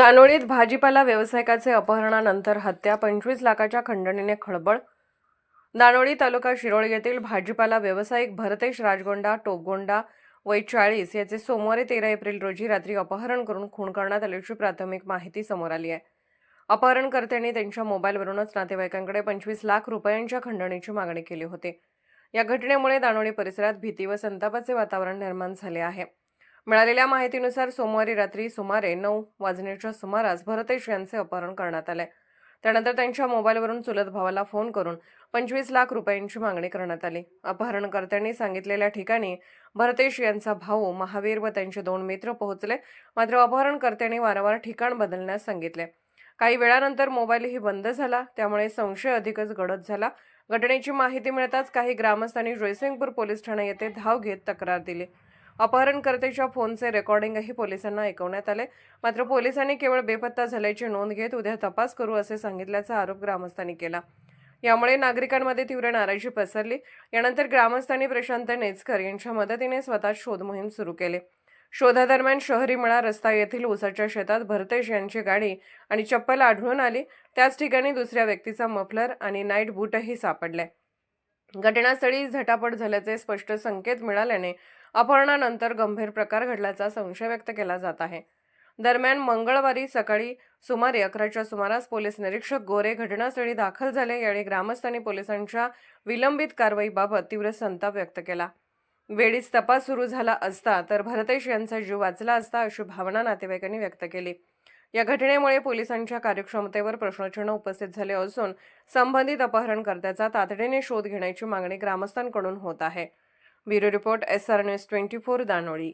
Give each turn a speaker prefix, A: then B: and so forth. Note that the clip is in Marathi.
A: दानोळीत भाजीपाला व्यावसायिकाचे अपहरणानंतर हत्या, 25 लाखाच्या खंडणीने खळबळ। दानोळी तालुका शिरोळ येथील भाजीपाला व्यावसायिक भरतेश राजगोंडा टोपगोंडा वय 40 याचे सोमवारी 13 एप्रिल रोजी रात्री अपहरण करून खून करण्यात आल्याची प्राथमिक माहिती समोर आली आहे। अपहरणकर्त्यांनी त्यांच्या मोबाईलवरूनच नातेवाईकांकडे 25 लाख रुपयांच्या खंडणीची मागणी केली होती। या घटनेमुळे दानोळी परिसरात भीती व संतापाचे वातावरण निर्माण झाले आहे। मिळालेल्या माहितीनुसार सोमवारी रात्री सुमारे 9 वाजण्याच्या सुमारास भरतेश यांचे अपहरण करण्यात आले। त्यानंतर त्यांच्या मोबाईलवरून चुलत भावाला फोन करून 25 लाख रुपयांची मागणी करण्यात आली। अपहरणकर्त्यांनी सांगितलेल्या ठिकाणी भरतेश यांचा भाऊ महावीर व त्यांचे 2 मित्र पोहोचले, मात्र अपहरणकर्त्यांनी वारंवार ठिकाण बदलण्यास सांगितले। काही वेळानंतर मोबाईलही बंद झाला, त्यामुळे संशय अधिकच गडद झाला। घटनेची माहिती मिळताच काही ग्रामस्थांनी जयसिंगपूर पोलीस ठाणे येथे धाव घेत तक्रार दिली। अपहरणकर्त्याच्या फोनचे रेकॉर्डिंगही पोलिसांना ऐकवण्यात आले, मात्र पोलिसांनी केवळ बेपत्ता झाल्याची नोंद घेत उद्या तपास करू असे सांगितल्याचा आरोप ग्रामस्थांनी केला। यामुळे नागरिकांमध्ये तीव्र नाराजी पसरली। यानंतर ग्रामस्थांनी प्रशांत नेचकर यांच्या मदतीने स्वतः शोध मोहीम सुरू केली। शोधादरम्यान शहरी मळा रस्ता येथील ऊसाच्या शेतात भरतेश यांची गाडी आणि चप्पल आढळून आली। त्याच ठिकाणी दुसऱ्या व्यक्तीचा मफलर आणि नाईट बूटही सापडले। घटनास्थळी झटापट झाल्याचे स्पष्ट संकेत मिळाल्याने अपहरणानंतर गंभीर प्रकार घडल्याचा संशय व्यक्त केला जात आहे। दरम्यान मंगळवारी सकाळी सुमारे 11च्या सुमारास पोलीस निरीक्षक गोरे घटनास्थळी दाखल झाले। यावेळी ग्रामस्थांनी पोलिसांच्या विलंबित कारवाईबाबत तीव्र संताप व्यक्त केला। वेळीच तपास सुरू झाला असता तर भरतेश यांचा जीव वाचला असता अशी भावना नातेवाईकांनी व्यक्त केली। या घटनेमुळे पोलिसांच्या कार्यक्षमतेवर प्रश्नचिन्ह उपस्थित झाले असून संबंधित अपहरणकर्त्याचा तातडीने शोध घेण्याची मागणी ग्रामस्थांकडून होत आहे। Bureau report SR News 24 Danoli.